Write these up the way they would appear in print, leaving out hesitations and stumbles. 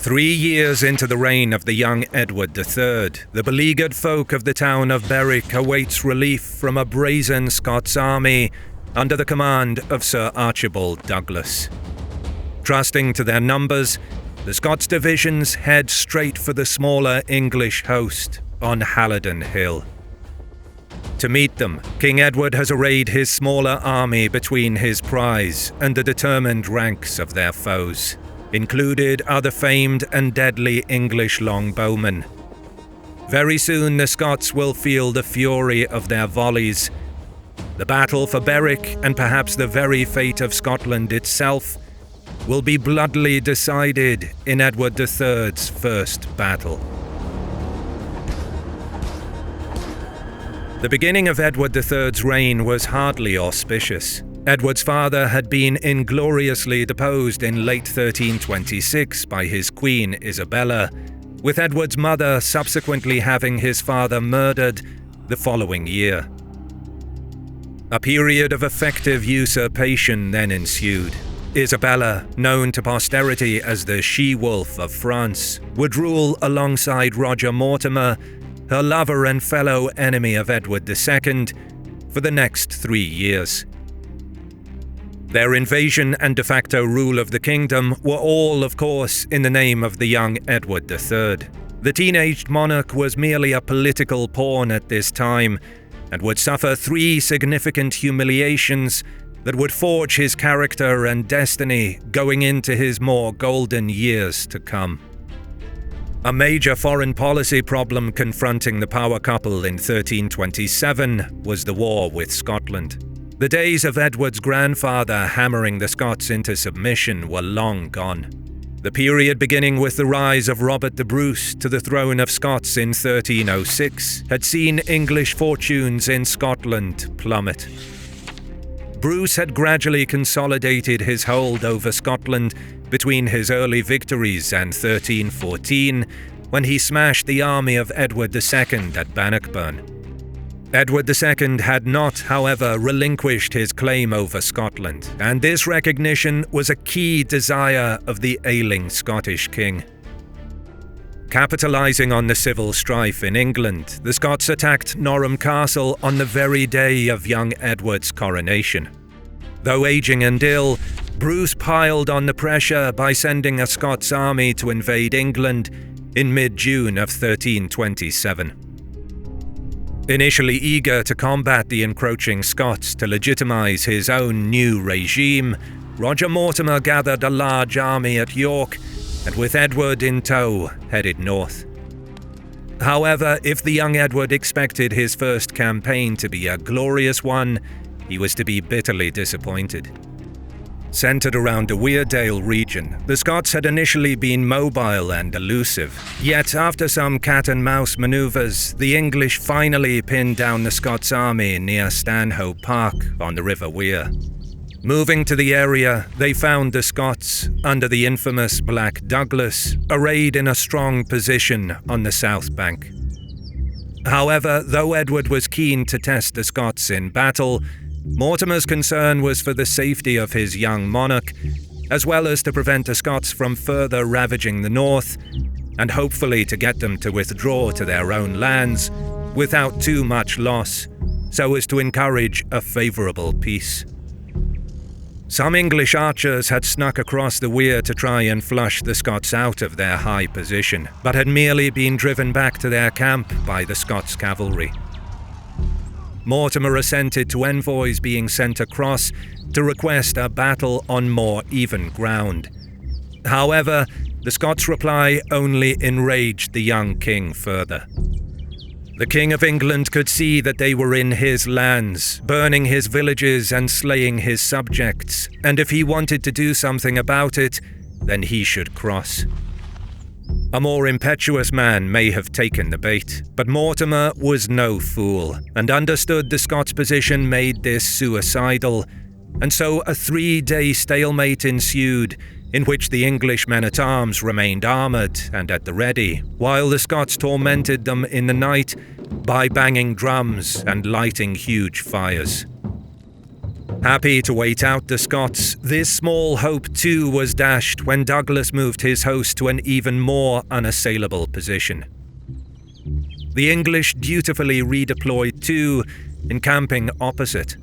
3 years into the reign of the young Edward III, the beleaguered folk of the town of Berwick awaits relief from a brazen Scots army under the command of Sir Archibald Douglas. Trusting to their numbers, the Scots divisions head straight for the smaller English host on Halidon Hill. To meet them, King Edward has arrayed his smaller army between his prize and the determined ranks of their foes. Included are the famed and deadly English longbowmen. Very soon the Scots will feel the fury of their volleys. The battle for Berwick, and perhaps the very fate of Scotland itself, will be bloodily decided in Edward III's first battle. The beginning of Edward III's reign was hardly auspicious. Edward's father had been ingloriously deposed in late 1326 by his queen Isabella, with Edward's mother subsequently having his father murdered the following year. A period of effective usurpation then ensued. Isabella, known to posterity as the She-Wolf of France, would rule alongside Roger Mortimer, her lover and fellow enemy of Edward II, for the next 3 years. Their invasion and de facto rule of the kingdom were all, of course, in the name of the young Edward III. The teenaged monarch was merely a political pawn at this time, and would suffer 3 significant humiliations that would forge his character and destiny going into his more golden years to come. A major foreign policy problem confronting the power couple in 1327 was the war with Scotland. The days of Edward's grandfather hammering the Scots into submission were long gone. The period beginning with the rise of Robert the Bruce to the throne of Scots in 1306 had seen English fortunes in Scotland plummet. Bruce had gradually consolidated his hold over Scotland between his early victories and 1314, when he smashed the army of Edward II at Bannockburn. Edward II had not, however, relinquished his claim over Scotland, and this recognition was a key desire of the ailing Scottish king. Capitalising on the civil strife in England, the Scots attacked Norham Castle on the very day of young Edward's coronation. Though aging and ill, Bruce piled on the pressure by sending a Scots army to invade England in mid-June of 1327. Initially eager to combat the encroaching Scots to legitimise his own new regime, Roger Mortimer gathered a large army at York and, with Edward in tow, headed north. However, if the young Edward expected his first campaign to be a glorious one, he was to be bitterly disappointed. Centred around the Weardale region, the Scots had initially been mobile and elusive. Yet after some cat-and-mouse manoeuvres, the English finally pinned down the Scots army near Stanhope Park on the River Wear. Moving to the area, they found the Scots, under the infamous Black Douglas, arrayed in a strong position on the south bank. However, though Edward was keen to test the Scots in battle, Mortimer's concern was for the safety of his young monarch, as well as to prevent the Scots from further ravaging the north, and hopefully to get them to withdraw to their own lands without too much loss, so as to encourage a favourable peace. Some English archers had snuck across the Wear to try and flush the Scots out of their high position, but had merely been driven back to their camp by the Scots cavalry. Mortimer assented to envoys being sent across to request a battle on more even ground. However, the Scots' reply only enraged the young king further. The King of England could see that they were in his lands, burning his villages and slaying his subjects, and if he wanted to do something about it, then he should cross. A more impetuous man may have taken the bait, but Mortimer was no fool, and understood the Scots' position made this suicidal, and so a 3-day stalemate ensued, in which the English men-at-arms remained armoured and at the ready, while the Scots tormented them in the night by banging drums and lighting huge fires. Happy to wait out the Scots, this small hope too was dashed when Douglas moved his host to an even more unassailable position. The English dutifully redeployed too, encamping opposite.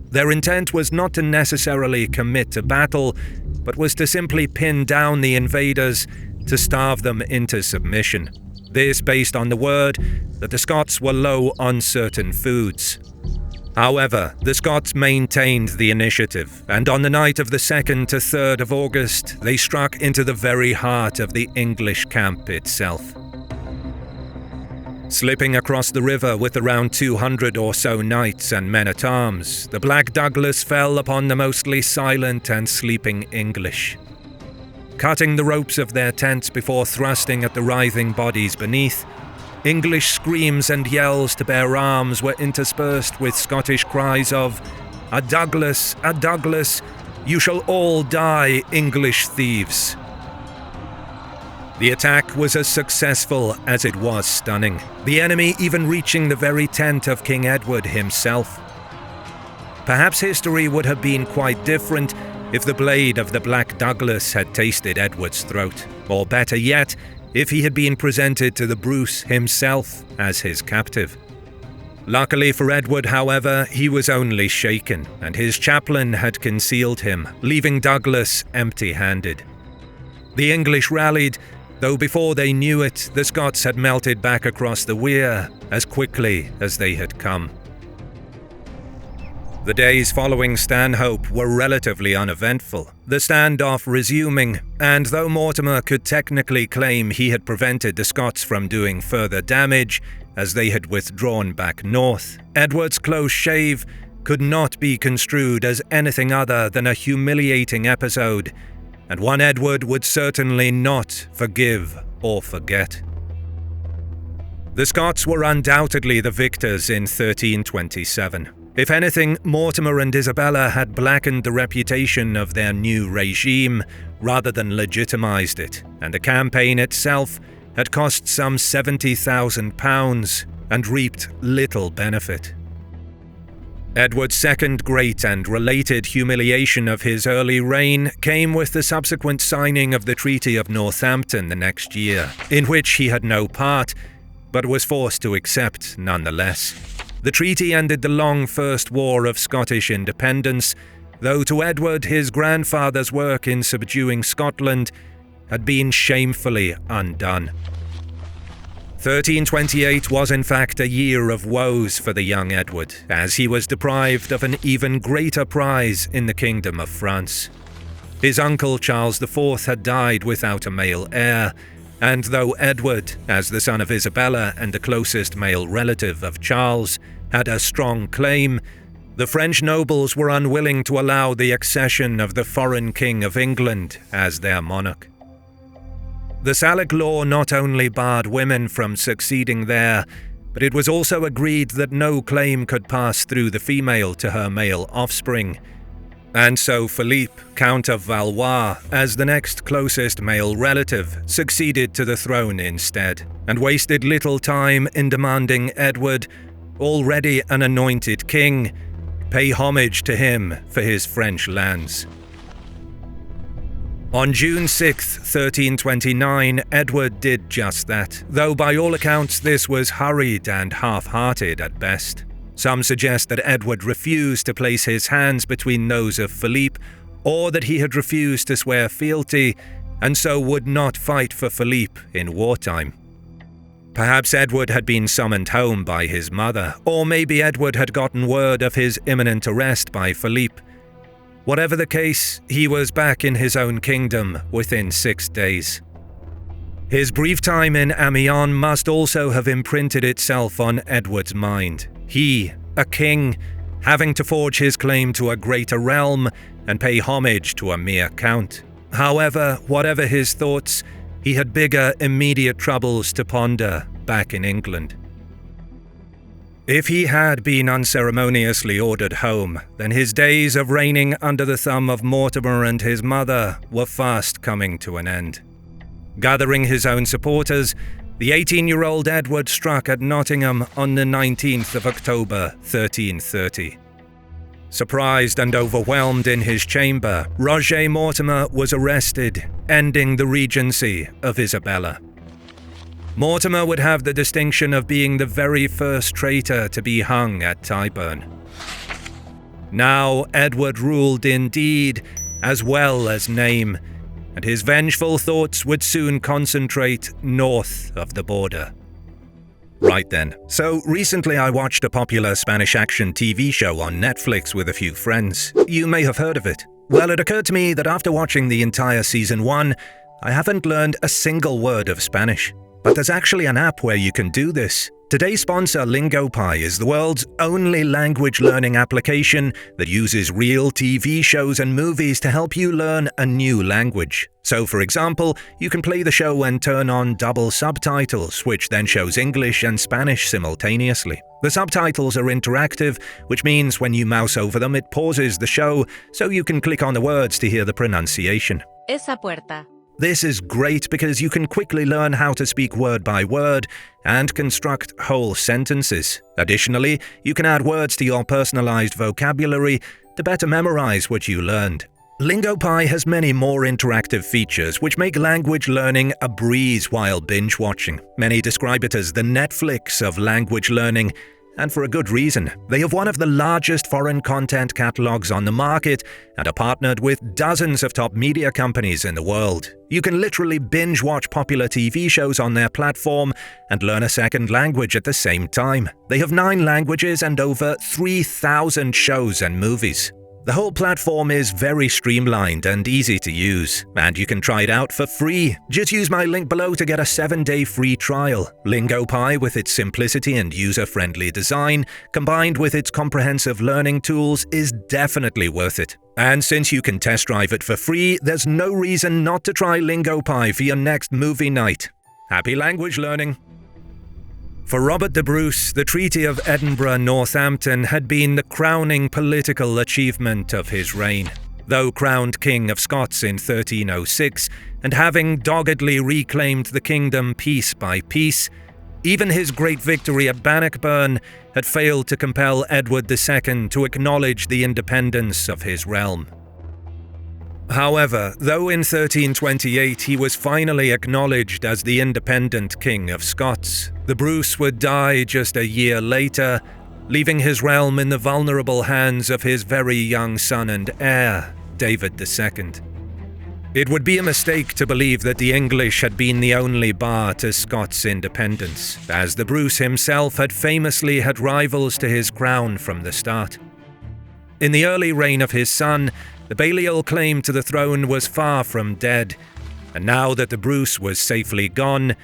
Their intent was not to necessarily commit to battle, but was to simply pin down the invaders, to starve them into submission. This based on the word that the Scots were low on certain foods. However, the Scots maintained the initiative, and on the night of the 2nd to 3rd of August, they struck into the very heart of the English camp itself. Slipping across the river with around 200 or so knights and men-at-arms, the Black Douglas fell upon the mostly silent and sleeping English. Cutting the ropes of their tents before thrusting at the writhing bodies beneath, English screams and yells to bear arms were interspersed with Scottish cries of, "A Douglas, a Douglas, you shall all die, English thieves." The attack was as successful as it was stunning, the enemy even reaching the very tent of King Edward himself. Perhaps history would have been quite different if the blade of the Black Douglas had tasted Edward's throat, or better yet, if he had been presented to the Bruce himself as his captive. Luckily for Edward, however, he was only shaken, and his chaplain had concealed him, leaving Douglas empty-handed. The English rallied, though before they knew it, the Scots had melted back across the Wear as quickly as they had come. The days following Stanhope were relatively uneventful, the standoff resuming, and though Mortimer could technically claim he had prevented the Scots from doing further damage, as they had withdrawn back north, Edward's close shave could not be construed as anything other than a humiliating episode, and one Edward would certainly not forgive or forget. The Scots were undoubtedly the victors in 1327. If anything, Mortimer and Isabella had blackened the reputation of their new regime rather than legitimized it, and the campaign itself had cost some £70,000 and reaped little benefit. Edward's second great and related humiliation of his early reign came with the subsequent signing of the Treaty of Northampton the next year, in which he had no part, but was forced to accept nonetheless. The treaty ended the long First War of Scottish independence, though to Edward his grandfather's work in subduing Scotland had been shamefully undone. 1328 was in fact a year of woes for the young Edward, as he was deprived of an even greater prize in the Kingdom of France. His uncle Charles IV had died without a male heir, and though Edward, as the son of Isabella and the closest male relative of Charles, had a strong claim, the French nobles were unwilling to allow the accession of the foreign King of England as their monarch. The Salic law not only barred women from succeeding there, but it was also agreed that no claim could pass through the female to her male offspring. And so Philippe, Count of Valois, as the next closest male relative, succeeded to the throne instead, and wasted little time in demanding Edward, already an anointed king, pay homage to him for his French lands. On June 6, 1329, Edward did just that, though by all accounts this was hurried and half-hearted at best. Some suggest that Edward refused to place his hands between those of Philippe, or that he had refused to swear fealty, and so would not fight for Philippe in wartime. Perhaps Edward had been summoned home by his mother, or maybe Edward had gotten word of his imminent arrest by Philippe. Whatever the case, he was back in his own kingdom within 6 days. His brief time in Amiens must also have imprinted itself on Edward's mind. He, a king, having to forge his claim to a greater realm and pay homage to a mere count. However, whatever his thoughts, he had bigger immediate troubles to ponder back in England. If he had been unceremoniously ordered home, then his days of reigning under the thumb of Mortimer and his mother were fast coming to an end. Gathering his own supporters, the 18-year-old Edward struck at Nottingham on the 19th of October, 1330. Surprised and overwhelmed in his chamber, Roger Mortimer was arrested, ending the regency of Isabella. Mortimer would have the distinction of being the very first traitor to be hung at Tyburn. Now Edward ruled in deed as well as name, and his vengeful thoughts would soon concentrate north of the border. Right then, so recently I watched a popular Spanish action TV show on Netflix with a few friends. You may have heard of it. Well, it occurred to me that after watching the entire season 1, I haven't learned a single word of Spanish. But there's actually an app where you can do this. Today's sponsor, LingoPie, is the world's only language learning application that uses real TV shows and movies to help you learn a new language. So, for example, you can play the show and turn on double subtitles, which then shows English and Spanish simultaneously. The subtitles are interactive, which means when you mouse over them, it pauses the show, so you can click on the words to hear the pronunciation. Esa puerta. This is great because you can quickly learn how to speak word by word and construct whole sentences. Additionally, you can add words to your personalized vocabulary to better memorize what you learned. LingoPie has many more interactive features which make language learning a breeze while binge watching. Many describe it as the Netflix of language learning, and for a good reason. They have one of the largest foreign content catalogs on the market and are partnered with dozens of top media companies in the world. You can literally binge watch popular TV shows on their platform and learn a second language at the same time. They have 9 languages and over 3,000 shows and movies. The whole platform is very streamlined and easy to use, and you can try it out for free. Just use my link below to get a 7-day free trial. LingoPie, with its simplicity and user-friendly design, combined with its comprehensive learning tools, is definitely worth it. And since you can test drive it for free, there's no reason not to try LingoPie for your next movie night. Happy language learning! For Robert the Bruce, the Treaty of Edinburgh-Northampton had been the crowning political achievement of his reign. Though crowned King of Scots in 1306, and having doggedly reclaimed the kingdom piece by piece, even his great victory at Bannockburn had failed to compel Edward II to acknowledge the independence of his realm. However, though in 1328 he was finally acknowledged as the independent King of Scots, the Bruce would die just a year later, leaving his realm in the vulnerable hands of his very young son and heir, David II. It would be a mistake to believe that the English had been the only bar to Scots' independence, as the Bruce himself had famously had rivals to his crown from the start. In the early reign of his son, the Balliol claim to the throne was far from dead, and now that the Bruce was safely gone,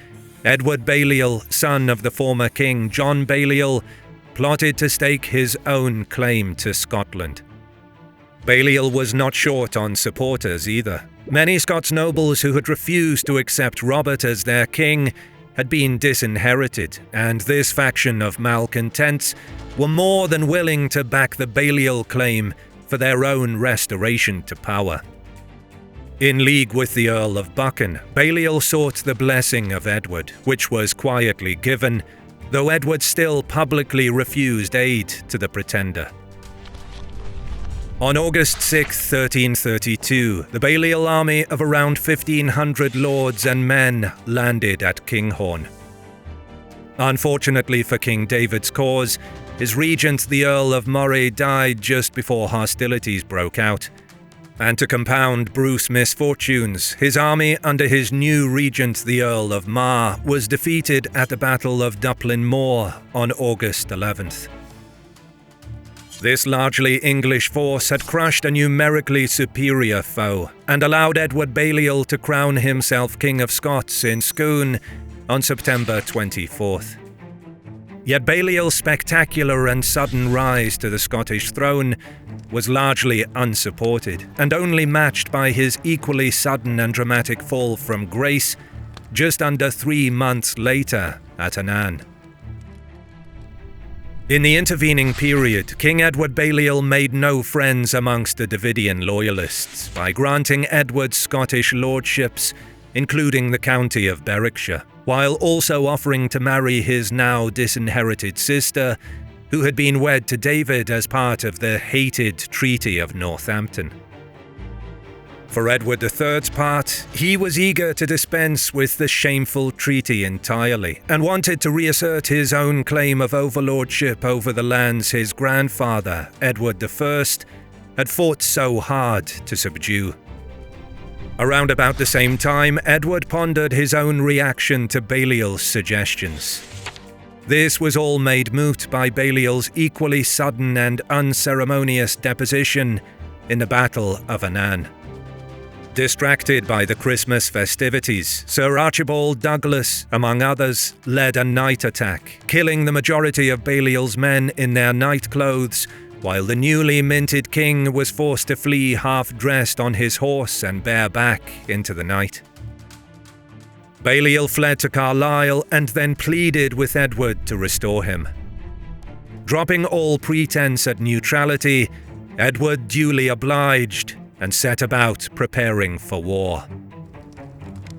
Edward Balliol, son of the former King John Balliol, plotted to stake his own claim to Scotland. Balliol was not short on supporters either. Many Scots nobles who had refused to accept Robert as their king had been disinherited, and this faction of malcontents were more than willing to back the Balliol claim for their own restoration to power. In league with the Earl of Buchan, Balliol sought the blessing of Edward, which was quietly given, though Edward still publicly refused aid to the pretender. On August 6, 1332, the Balliol army of around 1,500 lords and men landed at Kinghorn. Unfortunately for King David's cause, his regent, the Earl of Moray, died just before hostilities broke out. And to compound Bruce's misfortunes, his army under his new regent, the Earl of Mar, was defeated at the Battle of Dupplin Moor on August 11th. This largely English force had crushed a numerically superior foe and allowed Edward Balliol to crown himself King of Scots in Scone on September 24th. Yet Balliol's spectacular and sudden rise to the Scottish throne was largely unsupported, and only matched by his equally sudden and dramatic fall from grace just under 3 months later at Annan. In the intervening period, King Edward Balliol made no friends amongst the Davidian loyalists by granting Edward Scottish lordships, including the county of Berwickshire, while also offering to marry his now disinherited sister, who had been wed to David as part of the hated Treaty of Northampton. For Edward III's part, he was eager to dispense with the shameful treaty entirely, and wanted to reassert his own claim of overlordship over the lands his grandfather, Edward I, had fought so hard to subdue. Around about the same time, Edward pondered his own reaction to Balliol's suggestions. This was all made moot by Balliol's equally sudden and unceremonious deposition in the Battle of Annan. Distracted by the Christmas festivities, Sir Archibald Douglas, among others, led a night attack, killing the majority of Balliol's men in their night clothes, while the newly minted king was forced to flee half-dressed on his horse and bareback into the night. Balliol fled to Carlisle and then pleaded with Edward to restore him. Dropping all pretense at neutrality, Edward duly obliged and set about preparing for war.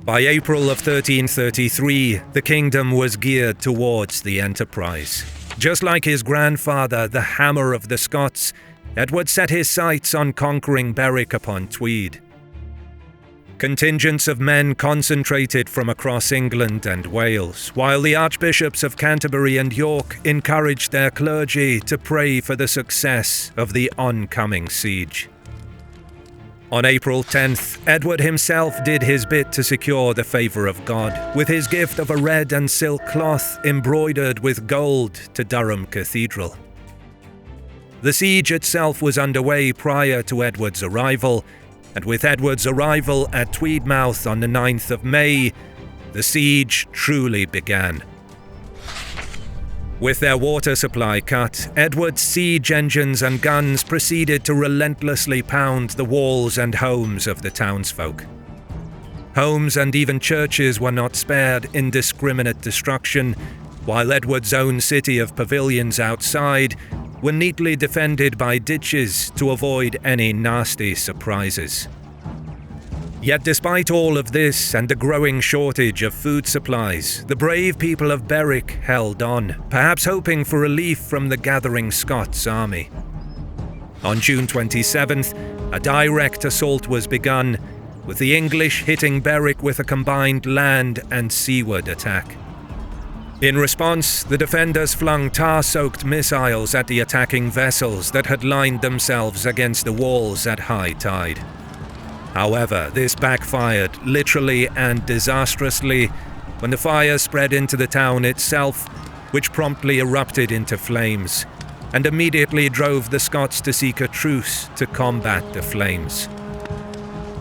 By April of 1333, the kingdom was geared towards the enterprise. Just like his grandfather, the Hammer of the Scots, Edward set his sights on conquering Berwick upon Tweed. Contingents of men concentrated from across England and Wales, while the archbishops of Canterbury and York encouraged their clergy to pray for the success of the oncoming siege. On April 10th, Edward himself did his bit to secure the favour of God, with his gift of a red and silk cloth embroidered with gold to Durham Cathedral. The siege itself was underway prior to Edward's arrival, and with Edward's arrival at Tweedmouth on the 9th of May, the siege truly began. With their water supply cut, Edward's siege engines and guns proceeded to relentlessly pound the walls and homes of the townsfolk. Homes and even churches were not spared indiscriminate destruction, while Edward's own city of pavilions outside were neatly defended by ditches to avoid any nasty surprises. Yet despite all of this and the growing shortage of food supplies, the brave people of Berwick held on, perhaps hoping for relief from the gathering Scots army. On June 27th, a direct assault was begun, with the English hitting Berwick with a combined land and seaward attack. In response, the defenders flung tar-soaked missiles at the attacking vessels that had lined themselves against the walls at high tide. However, this backfired literally and disastrously when the fire spread into the town itself, which promptly erupted into flames, and immediately drove the Scots to seek a truce to combat the flames.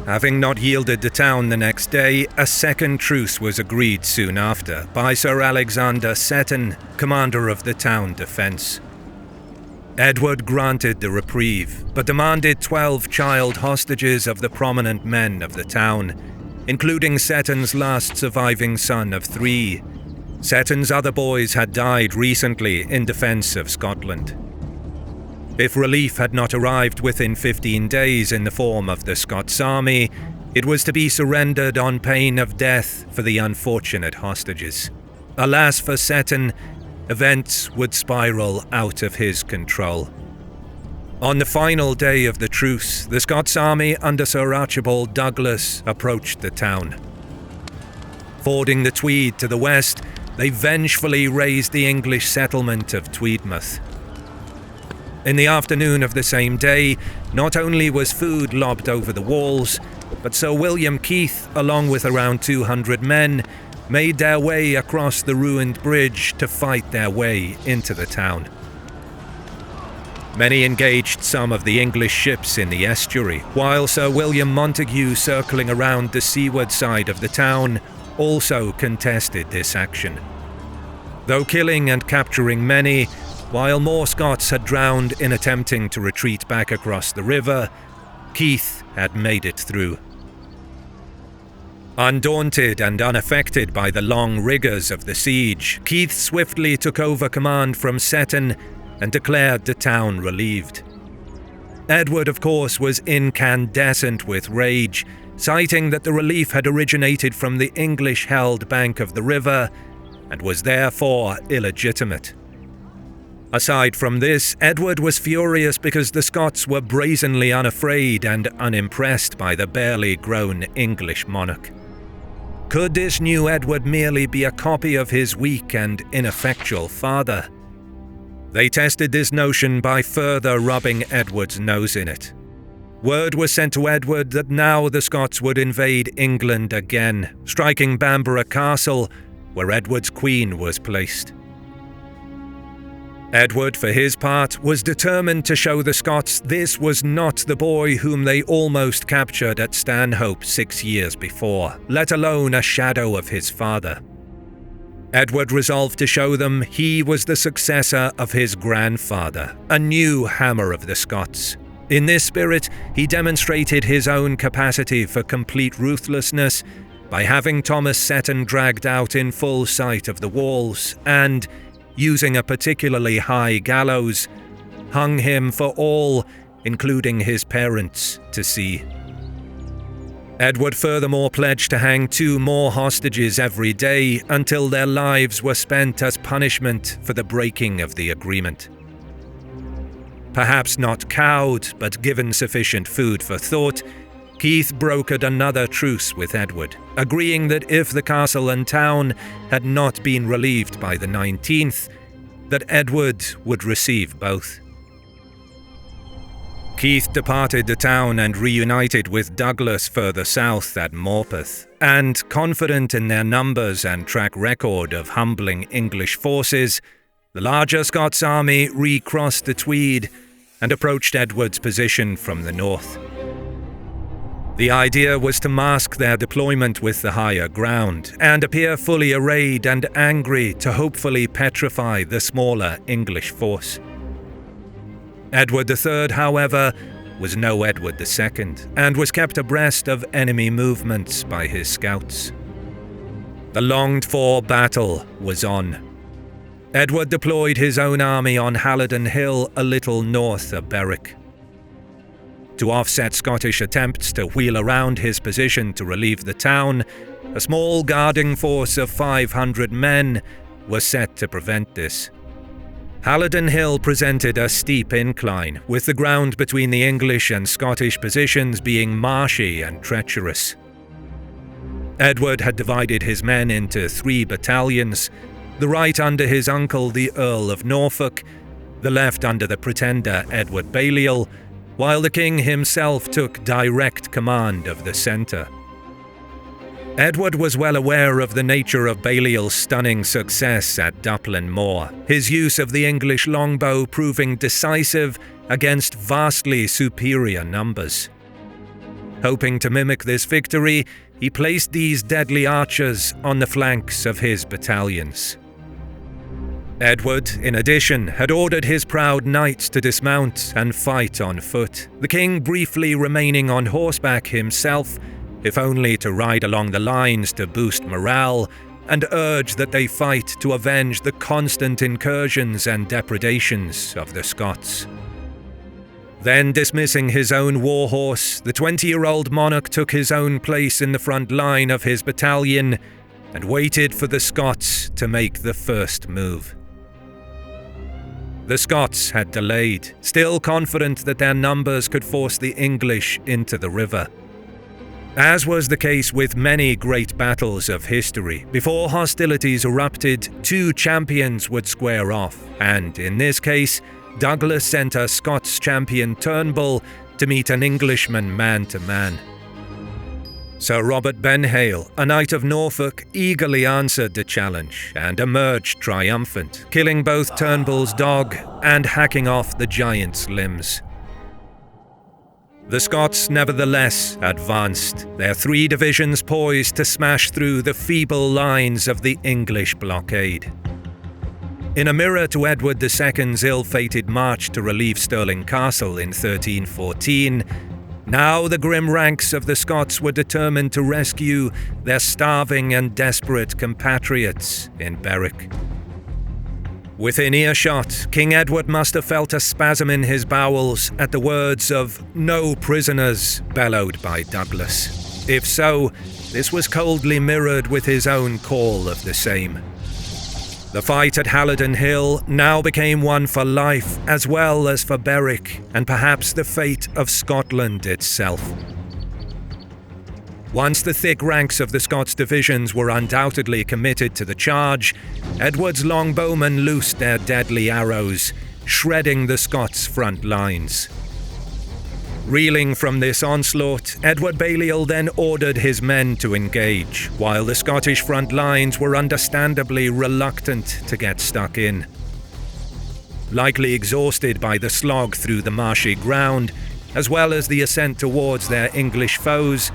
Having not yielded the town the next day, a second truce was agreed soon after by Sir Alexander Seton, commander of the town defence. Edward granted the reprieve, but demanded 12 child hostages of the prominent men of the town, including Seton's last surviving son of 3. Seton's other boys had died recently in defence of Scotland. If relief had not arrived within 15 days in the form of the Scots army, it was to be surrendered on pain of death for the unfortunate hostages. Alas for Seton, events would spiral out of his control. On the final day of the truce, the Scots army under Sir Archibald Douglas approached the town. Fording the Tweed to the west, they vengefully razed the English settlement of Tweedmouth. In the afternoon of the same day, not only was food lobbed over the walls, but Sir William Keith, along with around 200 men, made their way across the ruined bridge to fight their way into the town. Many engaged some of the English ships in the estuary, while Sir William Montague, circling around the seaward side of the town, also contested this action. Though killing and capturing many, while more Scots had drowned in attempting to retreat back across the river, Keith had made it through. Undaunted and unaffected by the long rigours of the siege, Keith swiftly took over command from Seton and declared the town relieved. Edward, of course, was incandescent with rage, citing that the relief had originated from the English-held bank of the river and was therefore illegitimate. Aside from this, Edward was furious because the Scots were brazenly unafraid and unimpressed by the barely grown English monarch. Could this new Edward merely be a copy of his weak and ineffectual father? They tested this notion by further rubbing Edward's nose in it. Word was sent to Edward that now the Scots would invade England again, striking Bamborough Castle, where Edward's queen was placed. Edward, for his part, was determined to show the Scots this was not the boy whom they almost captured at Stanhope 6 years before, let alone a shadow of his father. Edward resolved to show them he was the successor of his grandfather, a new Hammer of the Scots. In this spirit, he demonstrated his own capacity for complete ruthlessness by having Thomas Seton dragged out in full sight of the walls and, using a particularly high gallows, hung him for all, including his parents, to see. Edward furthermore pledged to hang 2 more hostages every day until their lives were spent as punishment for the breaking of the agreement. Perhaps not cowed, but given sufficient food for thought, Keith brokered another truce with Edward, agreeing that if the castle and town had not been relieved by the 19th, that Edward would receive both. Keith departed the town and reunited with Douglas further south at Morpeth, and confident in their numbers and track record of humbling English forces, the larger Scots army recrossed the Tweed and approached Edward's position from the north. The idea was to mask their deployment with the higher ground and appear fully arrayed and angry to hopefully petrify the smaller English force. Edward III, however, was no Edward II and was kept abreast of enemy movements by his scouts. The longed-for battle was on. Edward deployed his own army on Halidon Hill a little north of Berwick. To offset Scottish attempts to wheel around his position to relieve the town, a small guarding force of 500 men was set to prevent this. Halidon Hill presented a steep incline, with the ground between the English and Scottish positions being marshy and treacherous. Edward had divided his men into 3 battalions, the right under his uncle the Earl of Norfolk, the left under the pretender Edward Balliol, while the king himself took direct command of the centre. Edward was well aware of the nature of Balliol's stunning success at Dupplin Moor, his use of the English longbow proving decisive against vastly superior numbers. Hoping to mimic this victory, he placed these deadly archers on the flanks of his battalions. Edward, in addition, had ordered his proud knights to dismount and fight on foot, the king briefly remaining on horseback himself, if only to ride along the lines to boost morale and urge that they fight to avenge the constant incursions and depredations of the Scots. Then, dismissing his own warhorse, the 20-year-old monarch took his own place in the front line of his battalion and waited for the Scots to make the first move. The Scots had delayed, still confident that their numbers could force the English into the river. As was the case with many great battles of history, before hostilities erupted, 2 champions would square off, and in this case, Douglas sent a Scots champion Turnbull to meet an Englishman man-to-man. Sir Robert Benhale, a knight of Norfolk, eagerly answered the challenge and emerged triumphant, killing both Turnbull's dog and hacking off the giant's limbs. The Scots nevertheless advanced, their 3 divisions poised to smash through the feeble lines of the English blockade. In a mirror to Edward II's ill-fated march to relieve Stirling Castle in 1314, now the grim ranks of the Scots were determined to rescue their starving and desperate compatriots in Berwick. Within earshot, King Edward must have felt a spasm in his bowels at the words of "No prisoners," bellowed by Douglas. If so, this was coldly mirrored with his own call of the same. The fight at Halidon Hill now became one for life as well as for Berwick, and perhaps the fate of Scotland itself. Once the thick ranks of the Scots divisions were undoubtedly committed to the charge, Edward's longbowmen loosed their deadly arrows, shredding the Scots' front lines. Reeling from this onslaught, Edward Balliol then ordered his men to engage, while the Scottish front lines were understandably reluctant to get stuck in. Likely exhausted by the slog through the marshy ground, as well as the ascent towards their English foes,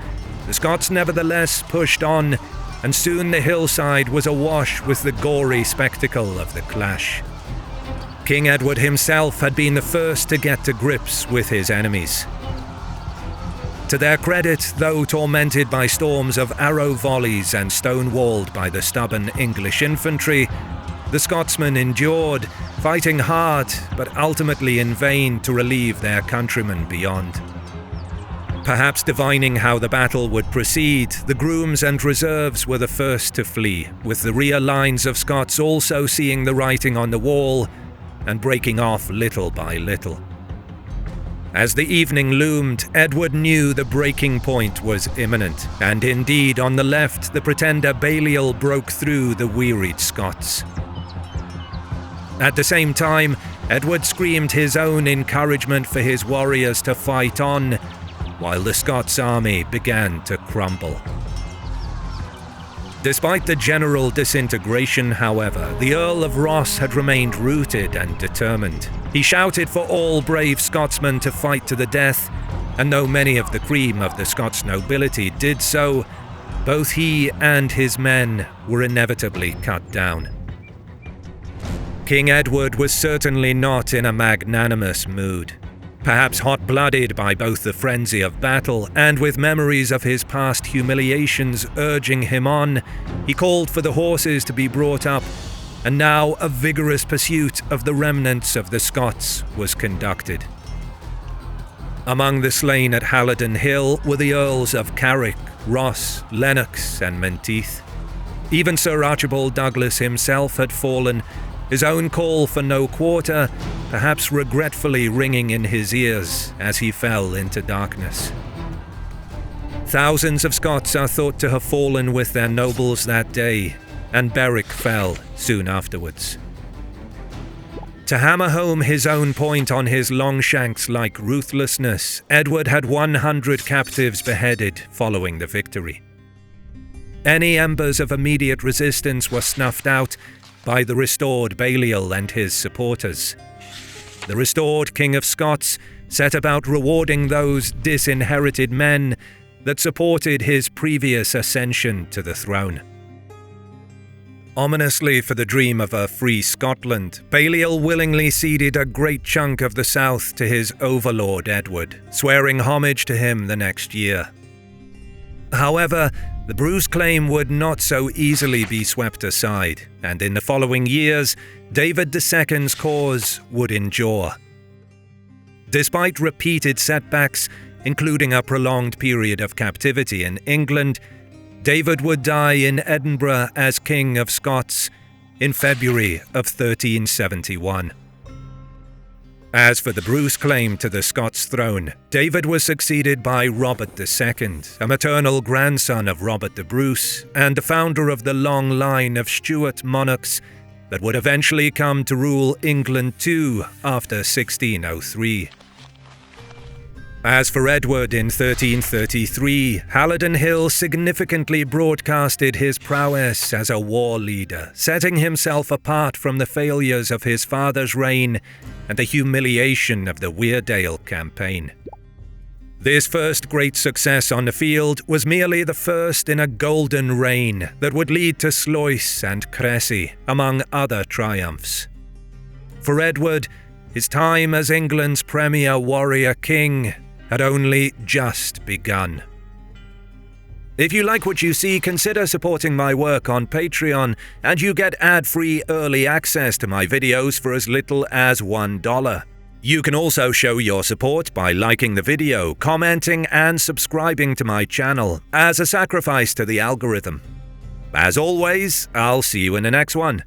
the Scots nevertheless pushed on, and soon the hillside was awash with the gory spectacle of the clash. King Edward himself had been the first to get to grips with his enemies. To their credit, though tormented by storms of arrow volleys and stonewalled by the stubborn English infantry, the Scotsmen endured, fighting hard but ultimately in vain to relieve their countrymen beyond. Perhaps divining how the battle would proceed, the grooms and reserves were the first to flee, with the rear lines of Scots also seeing the writing on the wall and breaking off little by little. As the evening loomed, Edward knew the breaking point was imminent, and indeed on the left the pretender Balliol broke through the wearied Scots. At the same time, Edward screamed his own encouragement for his warriors to fight on, while the Scots army began to crumble. Despite the general disintegration, however, the Earl of Ross had remained rooted and determined. He shouted for all brave Scotsmen to fight to the death, and though many of the cream of the Scots nobility did so, both he and his men were inevitably cut down. King Edward was certainly not in a magnanimous mood. Perhaps hot-blooded by both the frenzy of battle and with memories of his past humiliations urging him on, he called for the horses to be brought up, and now a vigorous pursuit of the remnants of the Scots was conducted. Among the slain at Halidon Hill were the Earls of Carrick, Ross, Lennox and Menteith. Even Sir Archibald Douglas himself had fallen, his own call for no quarter, perhaps regretfully ringing in his ears as he fell into darkness. Thousands of Scots are thought to have fallen with their nobles that day, and Berwick fell soon afterwards. To hammer home his own point on his Longshanks-like ruthlessness, Edward had 100 captives beheaded following the victory. Any embers of immediate resistance were snuffed out by the restored Balliol and his supporters. The restored King of Scots set about rewarding those disinherited men that supported his previous ascension to the throne. Ominously for the dream of a free Scotland, Balliol willingly ceded a great chunk of the south to his overlord Edward, swearing homage to him the next year. However, the Bruce claim would not so easily be swept aside, and in the following years, David II's cause would endure. Despite repeated setbacks, including a prolonged period of captivity in England, David would die in Edinburgh as King of Scots in February of 1371. As for the Bruce claim to the Scots throne, David was succeeded by Robert II, a maternal grandson of Robert the Bruce, and the founder of the long line of Stuart monarchs that would eventually come to rule England too after 1603. As for Edward in 1333, Halidon Hill significantly broadcasted his prowess as a war leader, setting himself apart from the failures of his father's reign and the humiliation of the Weardale campaign. This first great success on the field was merely the first in a golden reign that would lead to Sluis and Crécy, among other triumphs. For Edward, his time as England's premier warrior king had only just begun. If you like what you see, consider supporting my work on Patreon, and you get ad-free early access to my videos for as little as $1. You can also show your support by liking the video, commenting, and subscribing to my channel, as a sacrifice to the algorithm. As always, I'll see you in the next one.